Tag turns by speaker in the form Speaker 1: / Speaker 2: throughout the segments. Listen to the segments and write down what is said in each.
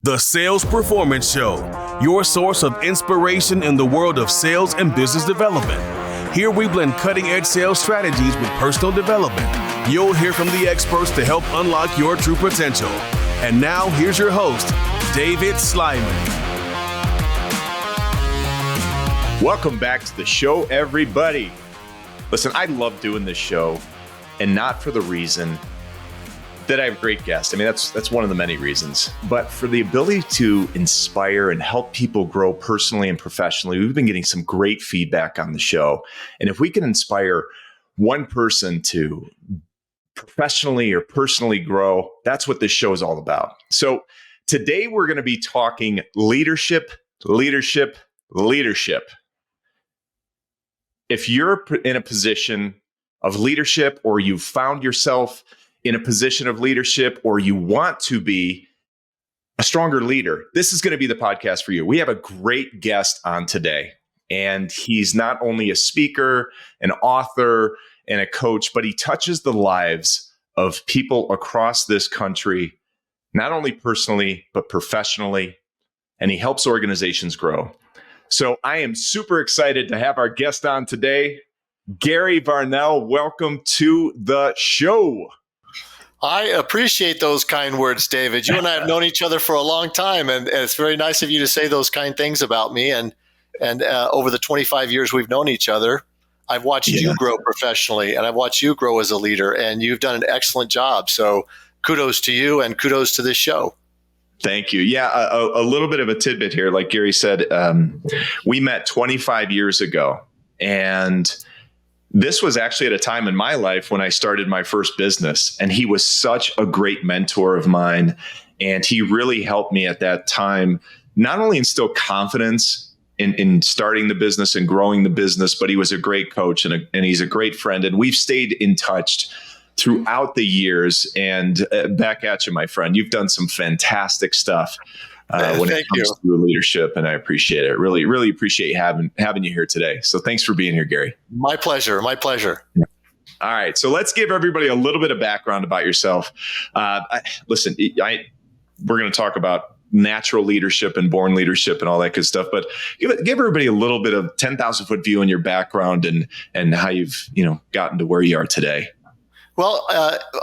Speaker 1: The Sales Performance Show, your source of inspiration in the world of sales and business development. Here we blend cutting-edge sales strategies with personal development. You'll hear from the experts to help unlock your true potential. And now, here's your host, David Sliman.
Speaker 2: Welcome back to the show, everybody. Listen, I love doing this show, and not for the reason that I have great guests. I mean, that's one of the many reasons, but for the ability to inspire and help people grow personally and professionally. We've been getting some great feedback on the show. And if we can inspire one person to professionally or personally grow, that's what this show is all about. So today we're going to be talking leadership. If you're in a position of leadership, or you've found yourself in a position of leadership, or you want to be a stronger leader, this is going to be the podcast for you. We have a great guest on today, and he's not only a speaker, an author, and a coach, but he touches the lives of people across this country, not only personally, but professionally, and he helps organizations grow. So I am super excited to have our guest on today, Gary Varnell. Welcome to the show.
Speaker 3: I appreciate those kind words, David. You and I have known each other for a long time, and it's very nice of you to say those kind things about me. And over the 25 years we've known each other, I've watched you grow professionally, and I've watched you grow as a leader, and you've done an excellent job. So kudos to you, and kudos to this show.
Speaker 2: Thank you. Yeah, a little bit of a tidbit here. Like Gary said, we met 25 years ago, and this was actually at a time in my life when I started my first business, and he was such a great mentor of mine. And he really helped me at that time, not only instill confidence in starting the business and growing the business, but he was a great coach and he's a great friend. And we've stayed in touch throughout the years. And back at you, my friend, you've done some fantastic stuff when it comes to leadership, and I appreciate it. Really, really appreciate having you here today. So thanks for being here, Gary.
Speaker 3: My pleasure. My pleasure.
Speaker 2: All right. So let's give everybody a little bit of background about yourself. Listen, we're going to talk about natural leadership and born leadership and all that good stuff, but give everybody a little bit of 10,000 foot view on your background and how you've gotten to where you are today.
Speaker 3: Well,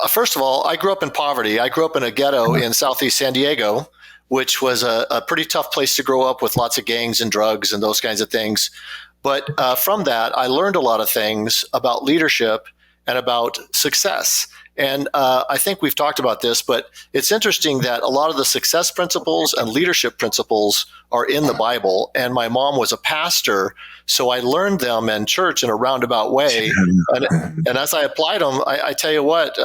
Speaker 3: first of all, I grew up in poverty. I grew up in a ghetto in Southeast San Diego, which was a pretty tough place to grow up, with lots of gangs and drugs and those kinds of things. But from that, I learned a lot of things about leadership and about success. And I think we've talked about this, but it's interesting that a lot of the success principles and leadership principles are in the Bible. And my mom was a pastor, so I learned them in church in a roundabout way. And as I applied them, I tell you what,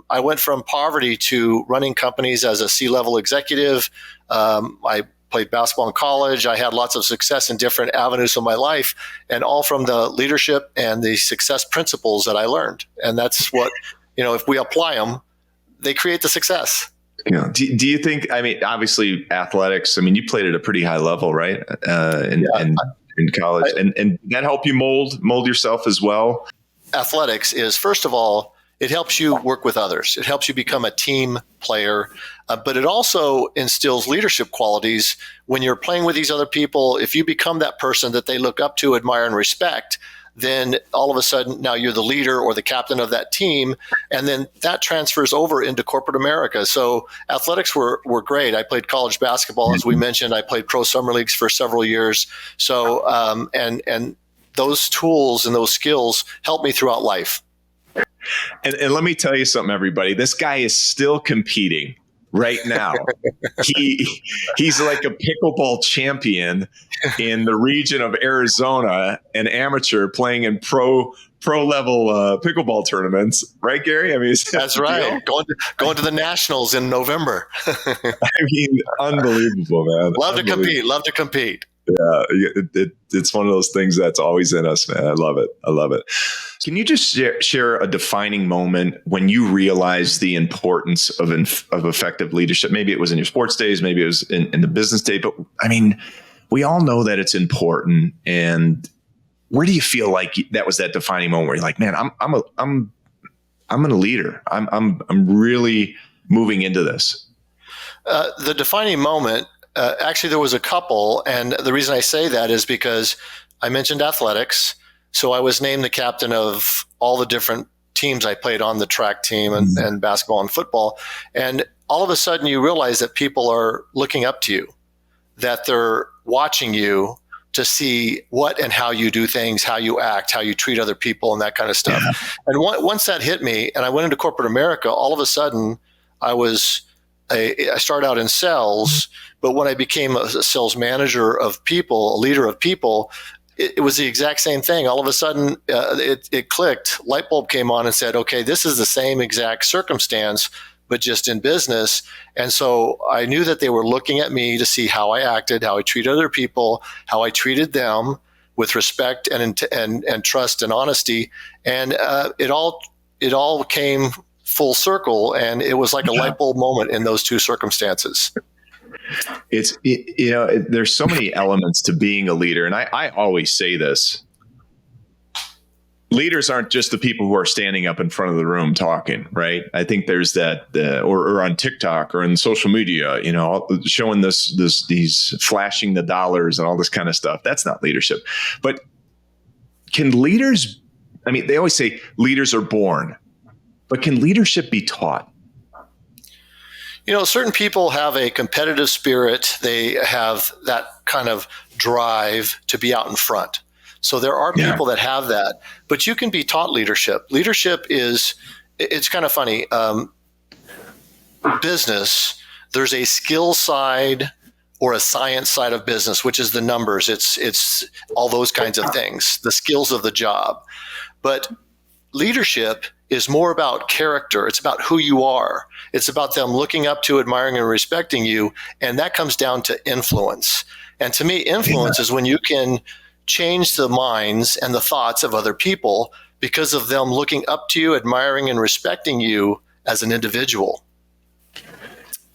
Speaker 3: I went from poverty to running companies as a C-level executive. I played basketball in college. I had lots of success in different avenues of my life, and all from the leadership and the success principles that I learned. And that's what, if we apply them, they create the success.
Speaker 2: Do you think, obviously athletics, you played at a pretty high level, right? In college, and that helped you mold yourself as well?
Speaker 3: Athletics is, first of all, it helps you work with others. It helps you become a team player, but it also instills leadership qualities when you're playing with these other people. If you become that person that they look up to, admire, and respect, then all of a sudden now you're the leader or the captain of that team, and then that transfers over into corporate America. So athletics were great. I played college basketball, as we mentioned. I played pro summer leagues for several years. So and those tools and those skills helped me throughout life.
Speaker 2: And let me tell you something, everybody. This guy is still competing right now. He's like a pickleball champion in the region of Arizona, an amateur playing in pro level pickleball tournaments, right, Gary?
Speaker 3: That's right. Going to the Nationals in November.
Speaker 2: Unbelievable, man.
Speaker 3: Love to compete.
Speaker 2: Yeah, it's one of those things that's always in us, man. I love it. Can you just share a defining moment when you realized the importance of effective leadership? Maybe it was in your sports days, maybe it was in the business day, but we all know that it's important. And where do you feel like that was that defining moment where you're like, man, I'm a leader. I'm really moving into this.
Speaker 3: The defining moment actually, there was a couple. And the reason I say that is because I mentioned athletics. So I was named the captain of all the different teams I played on, the track team and basketball and football. And all of a sudden you realize that people are looking up to you, that they're watching you to see what and how you do things, how you act, how you treat other people, and that kind of stuff. Yeah. And once that hit me and I went into corporate America, all of a sudden I started out in sales, but when I became a sales manager of people, a leader of people, it was the exact same thing. All of a sudden, it clicked. Light bulb came on and said, okay, this is the same exact circumstance, but just in business. And so I knew that they were looking at me to see how I acted, how I treated other people, how I treated them with respect and trust and honesty. And it all came full circle. And it was like a light bulb moment in those two circumstances.
Speaker 2: There's so many elements to being a leader. And I always say this. Leaders aren't just the people who are standing up in front of the room talking, right? I think there's that, or on TikTok or in social media, showing these flashing the dollars and all this kind of stuff. That's not leadership. But can leaders, they always say leaders are born, but can leadership be taught?
Speaker 3: Certain people have a competitive spirit. They have that kind of drive to be out in front. So there are people that have that, but you can be taught leadership. Leadership it's kind of funny. Business, there's a skill side or a science side of business, which is the numbers. It's all those kinds of things, the skills of the job. But leadership is more about character. It's about who you are. It's about them looking up to, admiring, and respecting you. And that comes down to influence. And to me, influence is when you can change the minds and the thoughts of other people because of them looking up to you, admiring, and respecting you as an individual.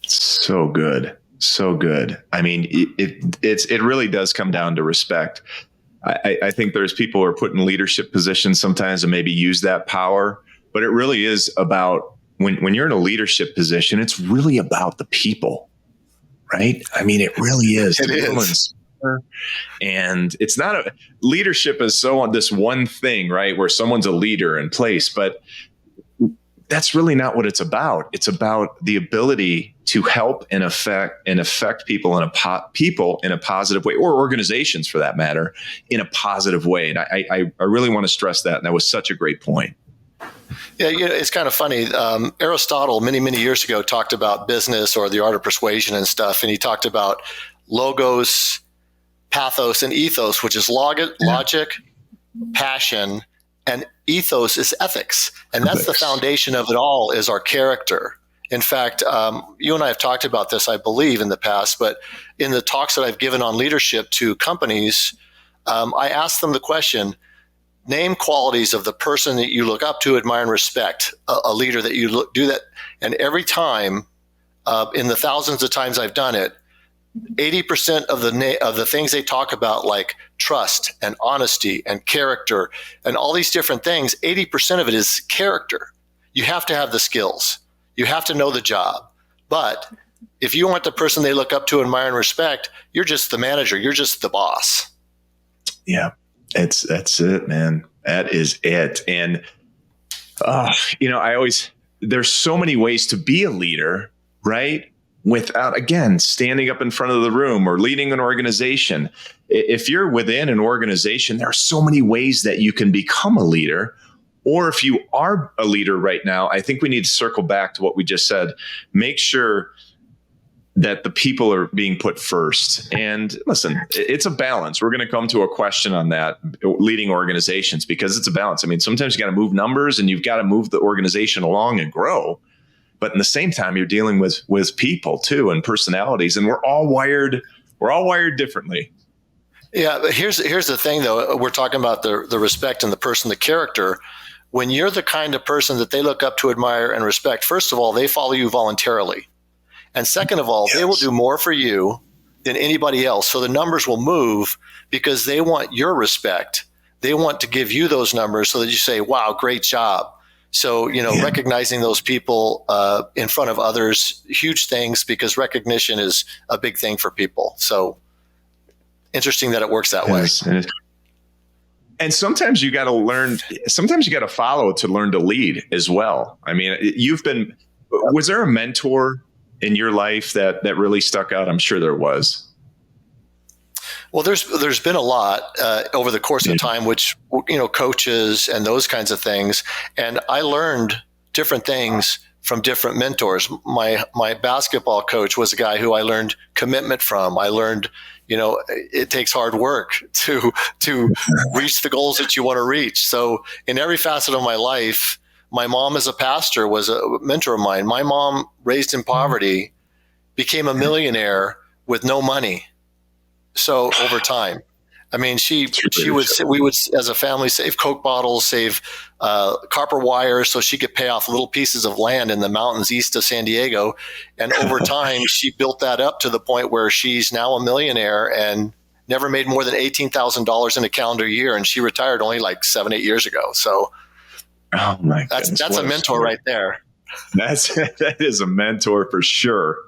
Speaker 2: So good. So good. It really does come down to respect. I think there's people who are put in leadership positions sometimes and maybe use that power, but it really is about when you're in a leadership position, it's really about the people, right? It really is.
Speaker 3: It is.
Speaker 2: And it's not leadership is so on this one thing, right? Where someone's a leader in place, but that's really not what it's about. It's about the ability to help and affect people in a positive way, or organizations for that matter, in a positive way. And I really want to stress that. And that was such a great point.
Speaker 3: Yeah, it's kind of funny. Aristotle, many, many years ago, talked about business or the art of persuasion and stuff. And he talked about logos, pathos, and ethos, which is logic, passion, and ethos is ethics. And that's the foundation of it all, is our character. In fact, you and I have talked about this, I believe, in the past, but in the talks that I've given on leadership to companies, I asked them the question, name qualities of the person that you look up to, admire, and respect, a leader that you do that. And every time, in the thousands of times I've done it, 80% of the things they talk about, like trust and honesty and character and all these different things, 80% of it is character. You have to have the skills. You have to know the job. But if you want the person they look up to, admire, and respect, you're just the manager. You're just the boss.
Speaker 2: Yeah, that's it, man. That is it. And, there's so many ways to be a leader, right? Without, again, standing up in front of the room or leading an organization. If you're within an organization, there are so many ways that you can become a leader. Or if you are a leader right now, I think we need to circle back to what we just said. Make sure that the people are being put first. And listen, it's a balance. We're going to come to a question on that, leading organizations, because it's a balance. Sometimes you got to move numbers and you've got to move the organization along and grow. But in the same time, you're dealing with people too, and personalities, and we're all wired differently.
Speaker 3: Yeah, but here's the thing, though. We're talking about the respect and the person, the character. When you're the kind of person that they look up to, admire, and respect, first of all, they follow you voluntarily. And second of all, They will do more for you than anybody else. So the numbers will move because they want your respect. They want to give you those numbers so that you say, wow, great job. So, recognizing those people in front of others, huge things, because recognition is a big thing for people. So interesting that it works that way.
Speaker 2: And sometimes you got to learn, sometimes you got to follow to learn to lead as well. I mean, was there a mentor in your life that really stuck out? I'm sure there was.
Speaker 3: Well, there's been a lot over the course of time, which, coaches and those kinds of things. And I learned different things from different mentors. My basketball coach was a guy who I learned commitment from. I learned, it takes hard work to reach the goals that you want to reach. So in every facet of my life, my mom as a pastor was a mentor of mine. My mom, raised in poverty, became a millionaire with no money. So over time, I mean, we would, as a family, save Coke bottles, save copper wires so she could pay off little pieces of land in the mountains east of San Diego. And over time, she built that up to the point where she's now a millionaire and never made more than $18,000 in a calendar year. And she retired only like 7-8 years ago. So
Speaker 2: oh my goodness,
Speaker 3: that's a mentor right there.
Speaker 2: That is a mentor for sure.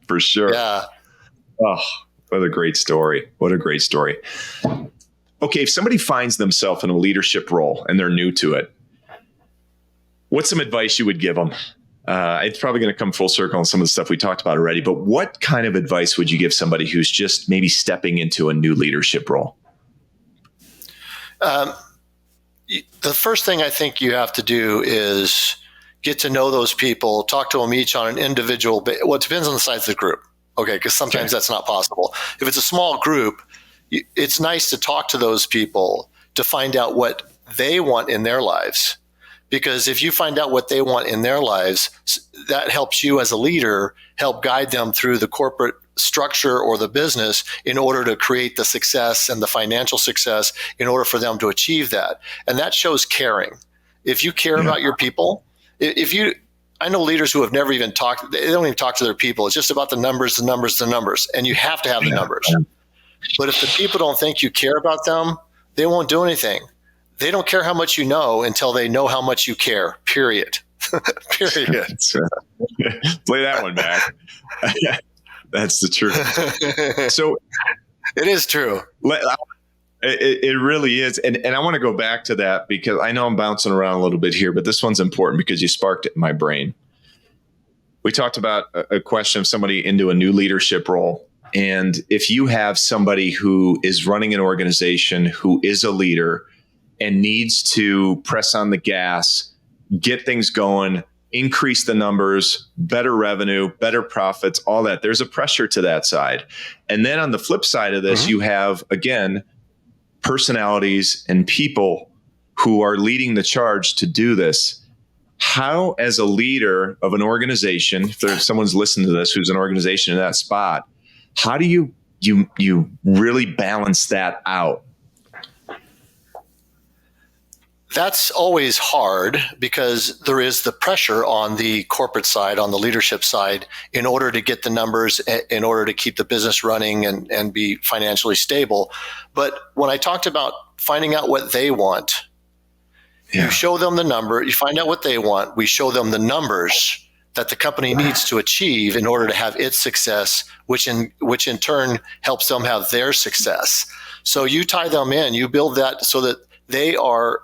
Speaker 2: For sure.
Speaker 3: Yeah.
Speaker 2: Oh, what a great story. What a great story. Okay, if somebody finds themselves in a leadership role and they're new to it, what's some advice you would give them? It's probably going to come full circle on some of the stuff we talked about already, but what kind of advice would you give somebody who's just maybe stepping into a new leadership role?
Speaker 3: The first thing I think you have to do is get to know those people, talk to them each on an individual basis. Well, it depends on the size of the group. Okay, because sometimes that's not possible. If it's a small group, it's nice to talk to those people to find out what they want in their lives. Because if you find out what they want in their lives, that helps you as a leader help guide them through the corporate structure or the business in order to create the success and the financial success in order for them to achieve that. And that shows caring. If you care about your people, I know leaders who have never even talked, they don't even talk to their people. It's just about the numbers. And you have to have the numbers. But if the people don't think you care about them, they won't do anything. They don't care how much you know until they know how much you care, period. Period.
Speaker 2: Play that one back. That's the truth. So
Speaker 3: it is true.
Speaker 2: It really is. And I want to go back to that because I know I'm bouncing around a little bit here, but this one's important because you sparked it in my brain. We talked about a question of somebody into a new leadership role. And if you have somebody who is running an organization, who is a leader and needs to press on the gas, get things going, increase the numbers, better revenue, better profits, all that, there's a pressure to that side. And then on the flip side of this, you have, again, personalities and people who are leading the charge to do this. How, as a leader of an organization, if there's someone's listening to this who's an organization in that spot, how do you really balance that out?
Speaker 3: That's always hard because there is the pressure on the corporate side, on the leadership side, in order to get the numbers, in order to keep the business running and be financially stable. But when I talked about finding out what they want, you show them the number, you find out what they want, we show them the numbers that the company needs to achieve in order to have its success, which in turn helps them have their success. So you tie them in, you build that so that they're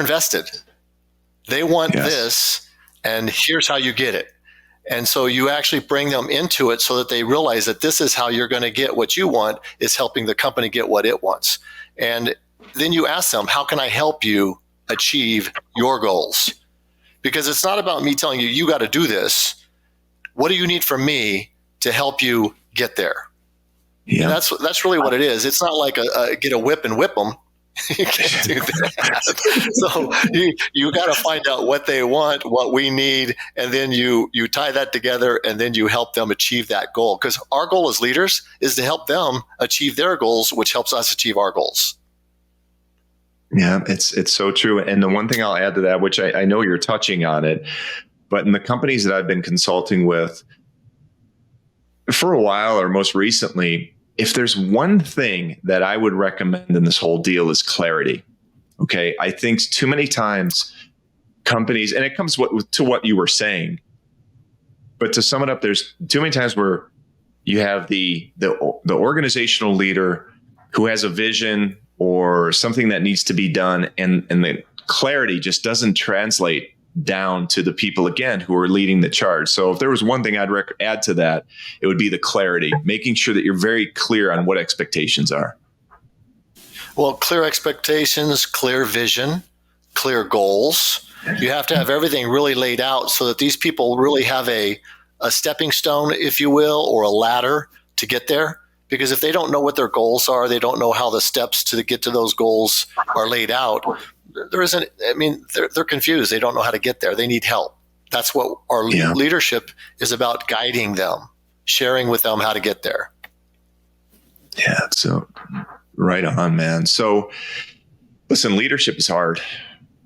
Speaker 3: invested. They want this, and here's how you get it. And so you actually bring them into it so that they realize that this is how you're going to get what you want, is helping the company get what it wants. And then you ask them, how can I help you achieve your goals? Because it's not about me telling you, you got to do this. What do you need from me to help you get there? Yeah. And that's really what it is. It's not like get a whip and whip them. You can't do that. So you got to find out what they want, what we need, and then you tie that together, and then you help them achieve that goal. Because our goal as leaders is to help them achieve their goals, which helps us achieve our goals.
Speaker 2: Yeah, it's so true. And the one thing I'll add to that, which I know you're touching on it, but in the companies that I've been consulting with for a while, or most recently, if there's one thing that I would recommend in this whole deal is clarity. Okay. I think too many times companies, and it comes to what you were saying, but to sum it up, there's too many times where you have the organizational leader who has a vision or something that needs to be done, and the clarity just doesn't translate down to the people, again, who are leading the charge. So if there was one thing I'd add to that, it would be the clarity, making sure that you're very clear on what expectations are.
Speaker 3: Well, clear expectations, clear vision, clear goals. You have to have everything really laid out so that these people really have a stepping stone, if you will, or a ladder to get there. Because if they don't know what their goals are, they don't know how the steps to get to those goals are laid out, they're confused. They don't know how to get there. They need help. That's what our leadership is about, guiding them, sharing with them how to get there.
Speaker 2: Yeah, so right on, man. So listen, leadership is hard.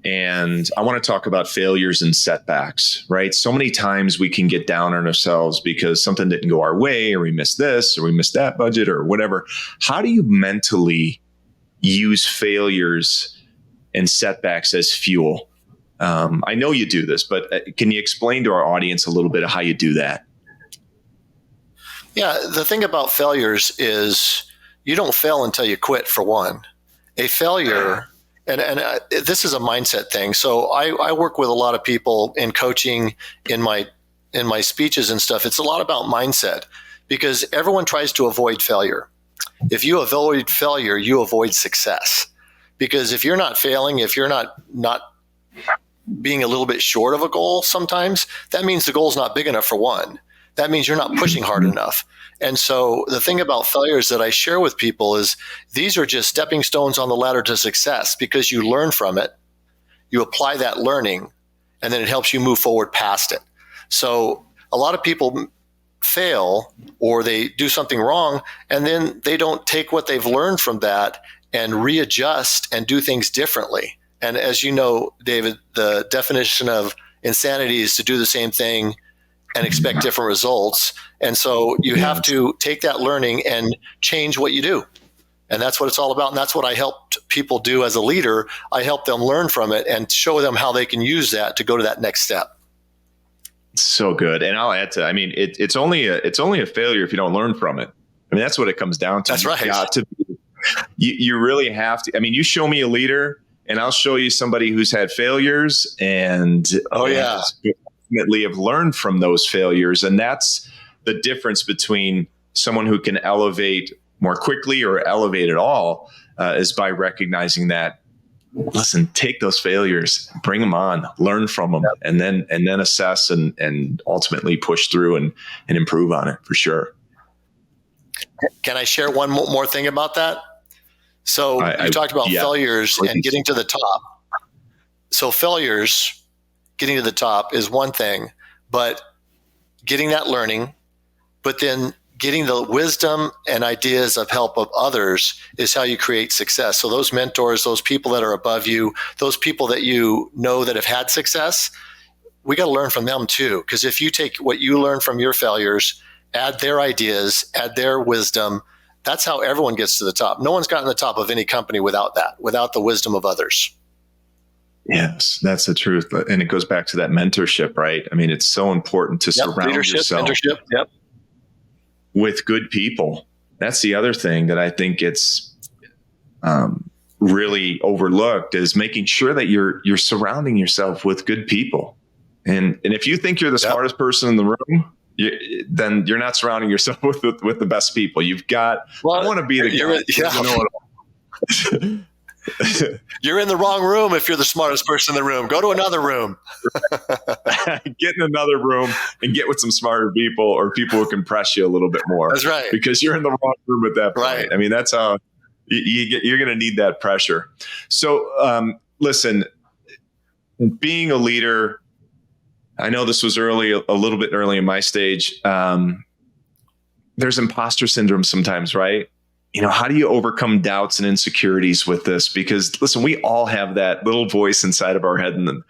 Speaker 2: And I want to talk about failures and setbacks, right? So many times we can get down on ourselves because something didn't go our way, or we missed this, or we missed that budget, or whatever. How do you mentally use failures and setbacks as fuel? I know you do this, but can you explain to our audience a little bit of how you do that?
Speaker 3: Yeah, the thing about failures is you don't fail until you quit, for one. A failure, and this is a mindset thing. So I work with a lot of people in coaching, in my speeches and stuff. It's a lot about mindset, because everyone tries to avoid failure. If you avoid failure, you avoid success. Because if you're not failing, if you're not being a little bit short of a goal sometimes, that means the goal's not big enough, for one. That means you're not pushing hard enough. And so the thing about failures that I share with people is these are just stepping stones on the ladder to success, because you learn from it, you apply that learning, and then it helps you move forward past it. So a lot of people fail, or they do something wrong, and then they don't take what they've learned from that and readjust and do things differently. And as you know, David, the definition of insanity is to do the same thing and expect different results. And so you have to take that learning and change what you do. And that's what it's all about. And that's what I helped people do as a leader. I help them learn from it and show them how they can use that to go to that next step.
Speaker 2: So good. And I'll add to, it's only a failure if you don't learn from it. That's what it comes down to.
Speaker 3: That's right.
Speaker 2: You really have to. You show me a leader and I'll show you somebody who's had failures and ultimately have learned from those failures. And that's the difference between someone who can elevate more quickly or elevate at all, is by recognizing that, listen, take those failures, bring them on, learn from them, and then assess and ultimately push through and improve on it, for sure.
Speaker 3: Can I share one more thing about that? So you talked about failures and getting to the top. So failures, getting to the top is one thing, but getting that learning, but then getting the wisdom and ideas of help of others is how you create success. So those mentors, those people that are above you, those people that you know that have had success, we got to learn from them too. Because if you take what you learn from your failures, add their ideas, add their wisdom, that's how everyone gets to the top. No one's gotten to the top of any company without that, without the wisdom of others.
Speaker 2: Yes, that's the truth. And it goes back to that mentorship, right? It's so important to surround yourself with good people. That's the other thing that I think it's really overlooked, is making sure that you're surrounding yourself with good people. And if you think you're the smartest person in the room, then you're not surrounding yourself with the best people. You've got, I want to be the guy.
Speaker 3: You're in the wrong room if you're the smartest person in the room. Go to another room.
Speaker 2: Get in another room and get with some smarter people, or people who can press you a little bit more.
Speaker 3: That's right.
Speaker 2: Because you're in the wrong room at that point.
Speaker 3: Right.
Speaker 2: That's how you're going to need that pressure. So listen, being a leader, I know this was a little bit early in my stage. There's imposter syndrome sometimes, right? How do you overcome doubts and insecurities with this? Because listen, we all have that little voice inside of our head. And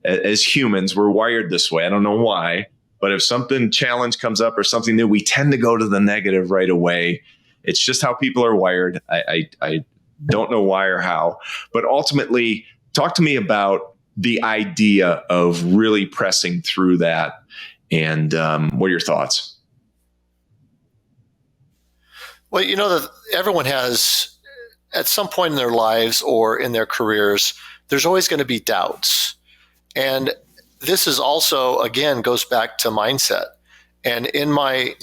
Speaker 2: as humans, we're wired this way. I don't know why, but if something challenge comes up or something new, we tend to go to the negative right away. It's just how people are wired. I don't know why or how. But ultimately, talk to me about the idea of really pressing through that, and what are your thoughts?
Speaker 3: Well, that everyone has, at some point in their lives or in their careers, there's always going to be doubts. And this is also, again, goes back to mindset. And in my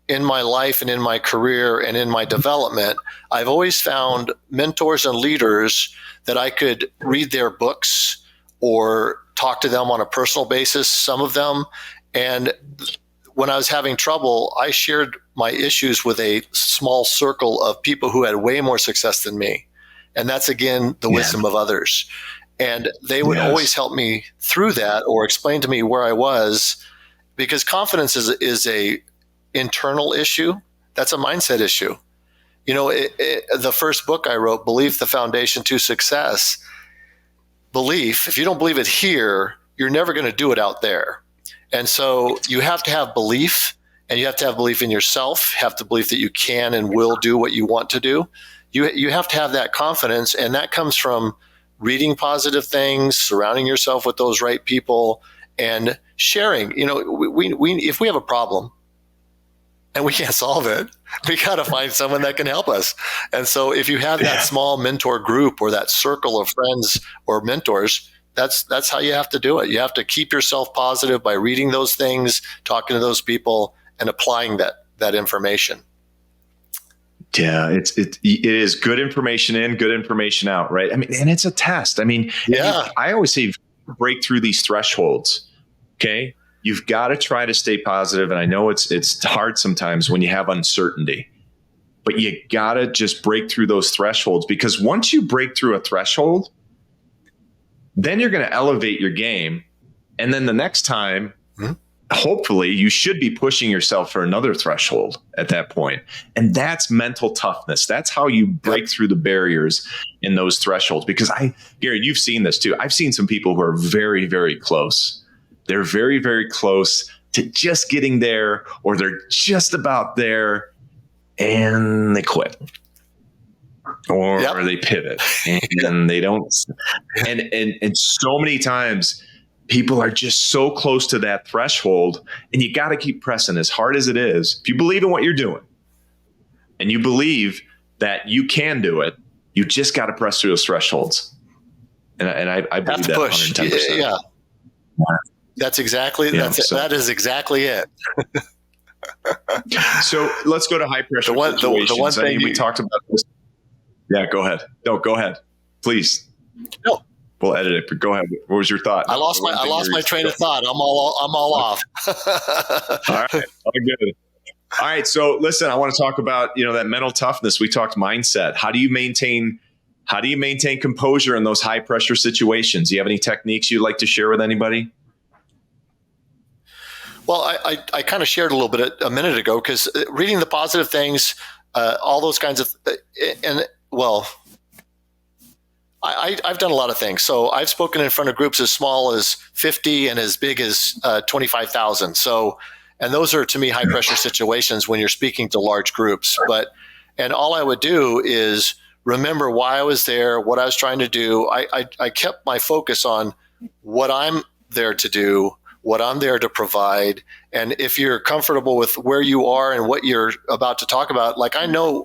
Speaker 3: life and in my career and in my development, I've always found mentors and leaders that I could read their books or talk to them on a personal basis, some of them. And when I was having trouble, I shared my issues with a small circle of people who had way more success than me. And that's, again, the wisdom of others. And they would always help me through that or explain to me where I was, because confidence is a internal issue. That's a mindset issue. The first book I wrote, Belief, the Foundation to Success. Belief, if you don't believe it here, you're never going to do it out there. And so you have to have belief, and you have to have belief in yourself. You have to believe that you can and will do what you want to do. You have to have that confidence, and that comes from reading positive things, surrounding yourself with those right people, and sharing. If we have a problem and we can't solve it, we got to find someone that can help us. And so if you have that small mentor group or that circle of friends or mentors, that's how you have to do it. You have to keep yourself positive by reading those things, talking to those people, and applying that information.
Speaker 2: Yeah, it is good information in, good information out, right? I mean, and it's a test. I mean, I always say break through these thresholds. Okay, you've got to try to stay positive, and I know it's hard sometimes when you have uncertainty, but you got to just break through those thresholds, because once you break through a threshold, then you're going to elevate your game, and then the next time, hopefully, you should be pushing yourself for another threshold at that point. And that's mental toughness. That's how you break through the barriers in those thresholds. Because Gary, you've seen this too. I've seen some people who are very, very close. They're very, very close to just getting there, or they're just about there, and they quit. Or they pivot and they don't. And so many times people are just so close to that threshold, and you got to keep pressing as hard as it is. If you believe in what you're doing and you believe that you can do it, you just got to press through those thresholds. And I believe that 110%.
Speaker 3: Yeah. That is exactly it.
Speaker 2: So let's go to high pressure situations.
Speaker 3: The one thing
Speaker 2: we talked about this. Yeah, go ahead. No, go ahead, please.
Speaker 3: No,
Speaker 2: we'll edit it. But go ahead. What was your thought?
Speaker 3: I lost my train of thought. I'm all off.
Speaker 2: All right, all good. All right. So listen, I want to talk about that mental toughness. We talked mindset. How do you maintain composure in those high pressure situations? Do you have any techniques you'd like to share with anybody?
Speaker 3: Well, I kind of shared a little bit a minute ago, because reading the positive things, all those kinds of, I've done a lot of things. So I've spoken in front of groups as small as 50 and as big as 25,000. So, and those are, to me, high pressure situations when you're speaking to large groups. And all I would do is remember why I was there, what I was trying to do. I kept my focus on what I'm there to do, what I'm there to provide. And if you're comfortable with where you are and what you're about to talk about, like, I know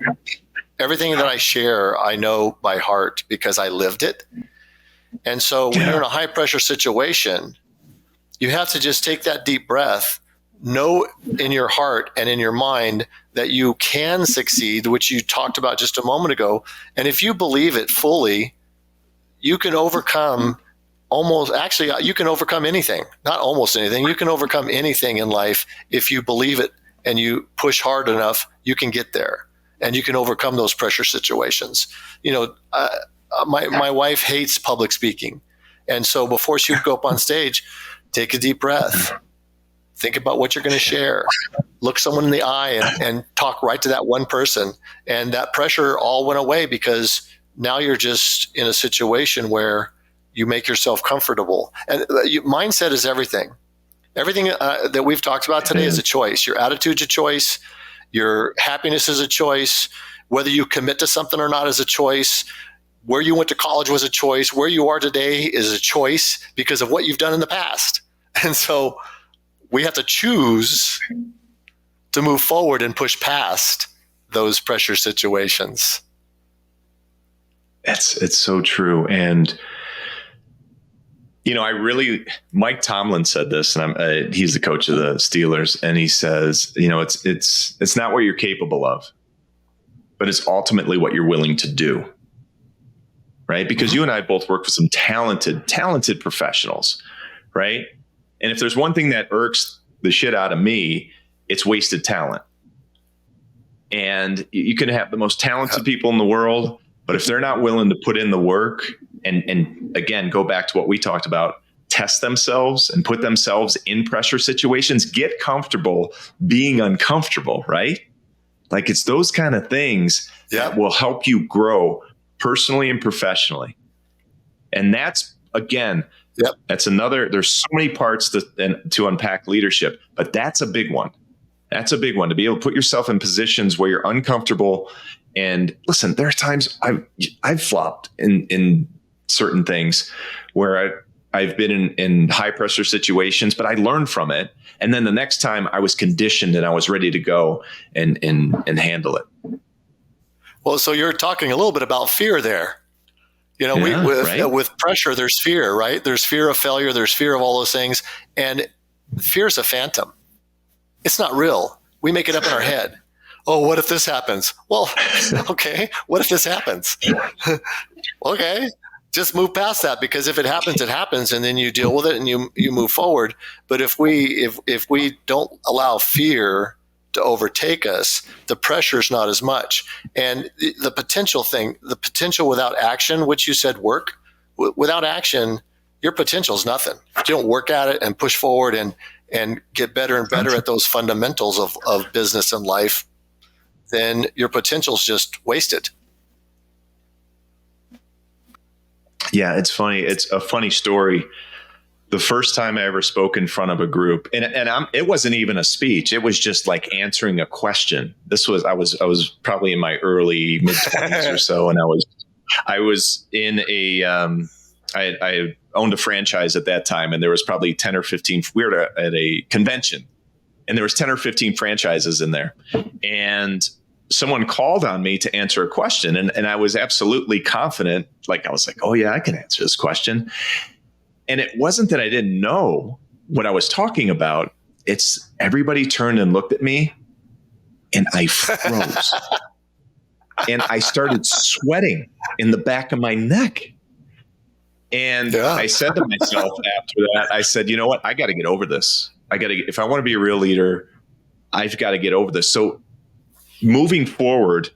Speaker 3: everything that I share, I know by heart because I lived it. And so when you're in a high pressure situation, you have to just take that deep breath, know in your heart and in your mind that you can succeed, which you talked about just a moment ago. And if you believe it fully, you can overcome you can overcome anything, not almost anything. You can overcome anything in life. If you believe it and you push hard enough, you can get there and you can overcome those pressure situations. My wife hates public speaking. And so before she would go up on stage, take a deep breath, think about what you're going to share, look someone in the eye and talk right to that one person. And that pressure all went away, because now you're just in a situation where you make yourself comfortable. And mindset is everything. Everything that we've talked about today is a choice. Your attitude's a choice. Your happiness is a choice. Whether you commit to something or not is a choice. Where you went to college was a choice. Where you are today is a choice because of what you've done in the past. And so we have to choose to move forward and push past those pressure situations.
Speaker 2: It's so true. And, Mike Tomlin said this, and he's the coach of the Steelers. And he says, it's not what you're capable of, but it's ultimately what you're willing to do. Right. Because you and I both work with some talented professionals. Right. And if there's one thing that irks the shit out of me, it's wasted talent. And you can have the most talented people in the world, but if they're not willing to put in the work and again, go back to what we talked about, test themselves and put themselves in pressure situations, get comfortable being uncomfortable, right? Like it's those kind of things that will help you grow personally and professionally. And that's, again, that's another, there's so many parts to unpack leadership, but that's a big one. That's a big one, to be able to put yourself in positions where you're uncomfortable. And listen, there are times I've flopped in certain things where I've been in high pressure situations, but I learned from it. And then the next time I was conditioned and I was ready to go and handle it.
Speaker 3: Well, so you're talking a little bit about fear there. With pressure, there's fear, right? There's fear of failure. There's fear of all those things. And fear is a phantom. It's not real. We make it up in our head. Oh, what if this happens? Well, okay. What if this happens? Okay. Just move past that, because if it happens, it happens, and then you deal with it and you move forward. But if we don't allow fear to overtake us, the pressure is not as much. And the potential without action, which you said work, without action, your potential is nothing. If you don't work at it and push forward and get better and better at those fundamentals of business and life, then your potential is just wasted.
Speaker 2: Yeah, it's funny. It's a funny story. The first time I ever spoke in front of a group, and it wasn't even a speech. It was just like answering a question. I was probably in my early mid-20s or so, and I was in I owned a franchise at that time, and there was probably 10 or 15. We were at a convention, and there was 10 or 15 franchises in there, and someone called on me to answer a question, and I was absolutely confident. Like I was like, oh yeah, I can answer this question. And it wasn't that I didn't know what I was talking about. It's everybody turned and looked at me, and I froze. And I started sweating in the back of my neck. And I said to myself after that, I said, you know what? I got to get over this. If I want to be a real leader, I've got to get over this. So moving forward,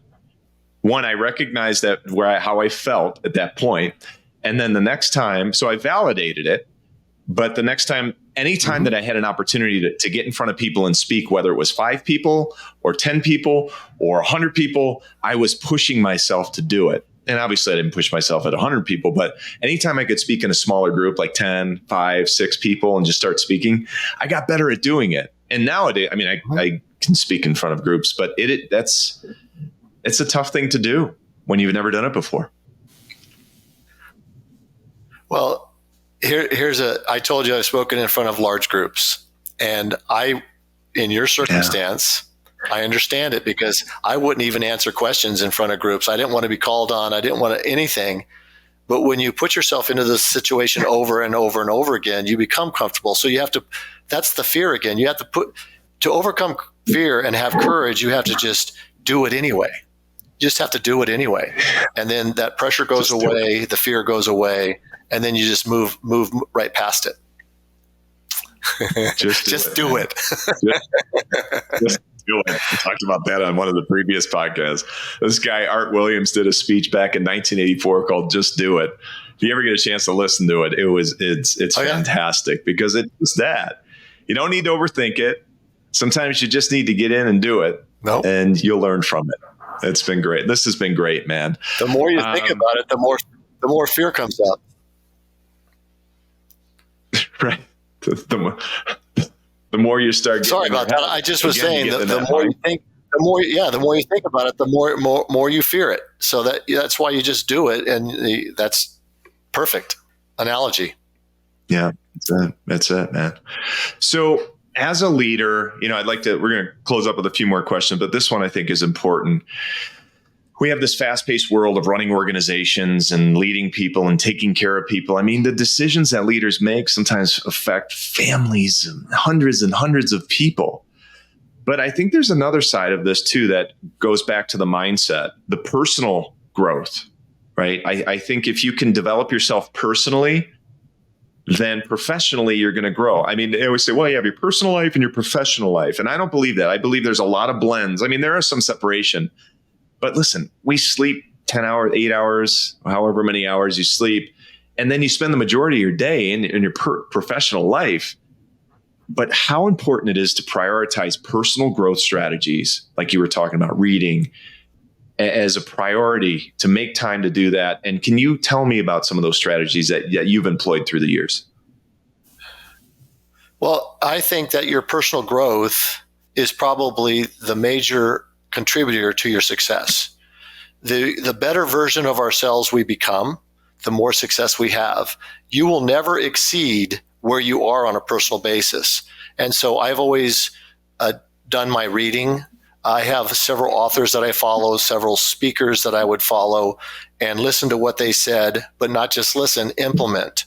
Speaker 2: one, I recognized that how I felt at that point. And then the next time, so I validated it. But the next time, anytime that I had an opportunity to get in front of people and speak, whether it was 5 people or 10 people or 100 people, I was pushing myself to do it. And obviously I didn't push myself at 100 people, but anytime I could speak in a smaller group, like 10, 5, 6 people, and just start speaking, I got better at doing it. And nowadays, I mean, I can speak in front of groups, but it's a tough thing to do when you've never done it before.
Speaker 3: Well, I told you I've spoken in front of large groups, and in your circumstance, I understand it, because I wouldn't even answer questions in front of groups. I didn't want to be called on. I didn't want anything. But when you put yourself into this situation over and over and over again, you become comfortable. So that's the fear again. You have to overcome fear and have courage. You have to just do it anyway. You just have to do it anyway. And then that pressure goes away, the fear goes away, and then you just move right past it. Just do it.
Speaker 2: Just do it. We talked about that on one of the previous podcasts. This guy, Art Williams, did a speech back in 1984 called Just Do It. If you ever get a chance to listen to it, it's fantastic, because it's that. You don't need to overthink it. Sometimes you just need to get in and do it, and you'll learn from it. It's been great. This has been great, man.
Speaker 3: The more you think about it, the more fear comes up.
Speaker 2: Right. The more you start.
Speaker 3: Sorry about that. I just was saying the more you think, the more you think about it, the more you fear it. So that's why you just do it, and that's perfect analogy.
Speaker 2: Yeah, that's it, man. So as a leader, we're going to close up with a few more questions, but this one I think is important. We have this fast-paced world of running organizations and leading people and taking care of people. I mean, the decisions that leaders make sometimes affect families and hundreds of people. But I think there's another side of this too that goes back to the mindset, the personal growth, right? I think if you can develop yourself personally, then professionally you're going to grow. I mean, they always say, well, you have your personal life and your professional life. And I don't believe that. I believe there's a lot of blends. I mean, there is some separation. But listen, we sleep 10 hours, 8 hours, however many hours you sleep, and then you spend the majority of your day in your professional life. But how important it is to prioritize personal growth strategies, like you were talking about, reading as a priority, to make time to do that. And can you tell me about some of those strategies that you've employed through the years?
Speaker 3: Well, I think that your personal growth is probably the major contributor to your success. The better version of ourselves we become, the more success we have. You will never exceed where you are on a personal basis. And so I've always done my reading. I have several authors that I follow, several speakers that I would follow and listen to what they said, but not just listen, implement.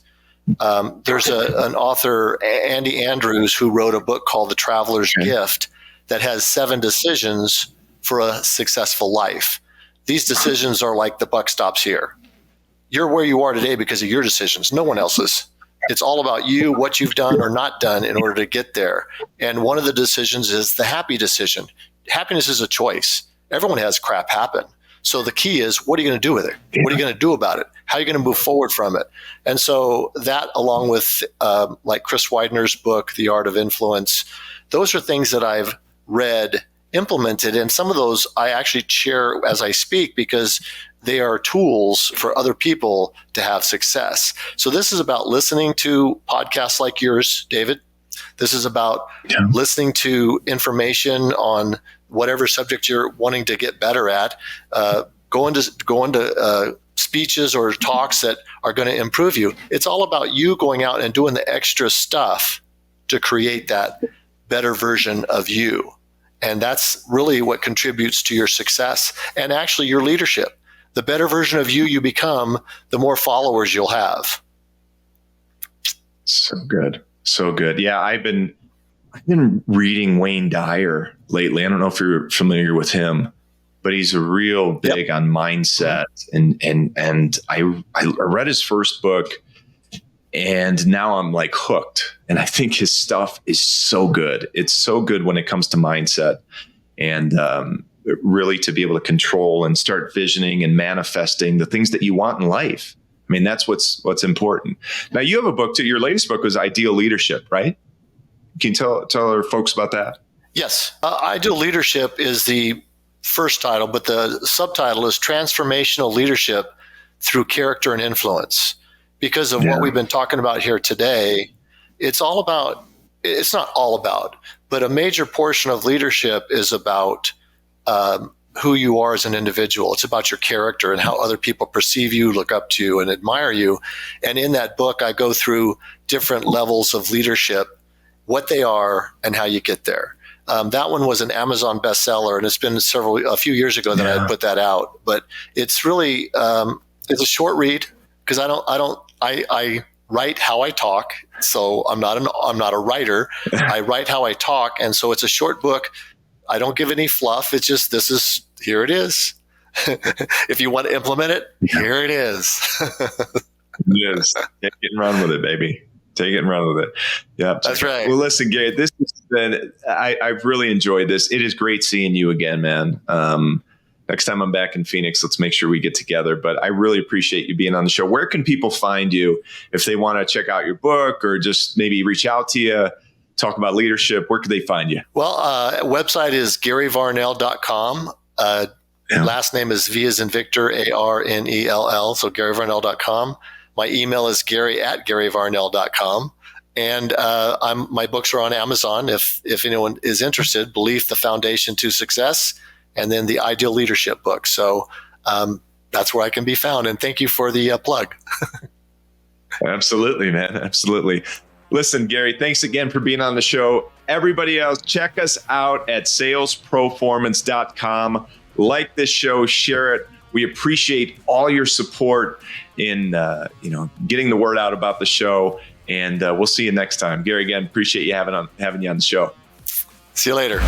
Speaker 3: There's an author, Andy Andrews, who wrote a book called The Traveler's Gift that has 7 decisions for a successful life. These decisions are like the buck stops here. You're where you are today because of your decisions, no one else's. It's all about you, what you've done or not done in order to get there. And one of the decisions is the happy decision. Happiness is a choice. Everyone has crap happen. So the key is, what are you going to do with it? What are you going to do about it? How are you going to move forward from it? And so that, along with like Chris Widener's book, The Art of Influence, those are things that I've read, implemented, and some of those I actually share as I speak because they are tools for other people to have success. So this is about listening to podcasts like yours, David. This is about listening to information on whatever subject you're wanting to get better at, going to speeches or talks that are going to improve you. It's all about you going out and doing the extra stuff to create that better version of you. And that's really what contributes to your success and actually your leadership. The better version of you become, the more followers you'll have.
Speaker 2: So good. So good. Yeah, I've been reading Wayne Dyer lately. I don't know if you're familiar with him, but he's a real big on mindset. And I read his first book, and now I'm like hooked. And I think his stuff is so good. It's so good when it comes to mindset and really to be able to control and start visioning and manifesting the things that you want in life. I mean, that's what's important. Now, you have a book too. Your latest book was Ideal Leadership, right? Can you tell our folks about that?
Speaker 3: Yes. Ideal Leadership is the first title, but the subtitle is Transformational Leadership Through Character and Influence. Because of what we've been talking about here today, it's not all about, but a major portion of leadership is about who you are as an individual. It's about your character and how other people perceive you, look up to you, and admire you. And in that book, I go through different levels of leadership, what they are, and how you get there. That one was an Amazon bestseller, and it's been a few years ago that I put that out. But it's really it's a short read because I write how I talk. So I'm not a writer. I write how I talk, and so it's a short book. I don't give any fluff. It's just, here it is. If you want to implement it, here it is.
Speaker 2: Yes. Take it and run with it, baby. Take it and run with it. Yeah.
Speaker 3: That's right.
Speaker 2: Well, listen, Gary, this has been, I've really enjoyed this. It is great seeing you again, man. Next time I'm back in Phoenix, let's make sure we get together. But I really appreciate you being on the show. Where can people find you if they want to check out your book or just maybe reach out to you? Talk about leadership. Where can they find you?
Speaker 3: Well, website is GaryVarnell.com. Last name is V as in Victor, ARNELL. So GaryVarnell.com. My email is Gary@GaryVarnell.com. And my books are on Amazon. If anyone is interested, Belief, the Foundation to Success, and then the Ideal Leadership book. So that's where I can be found. And thank you for the plug.
Speaker 2: Absolutely, man. Absolutely. Listen, Gary, thanks again for being on the show. Everybody else, check us out at salesproformance.com. Like this show, share it. We appreciate all your support in getting the word out about the show. And we'll see you next time. Gary, again, appreciate you having you on the show.
Speaker 3: See you later.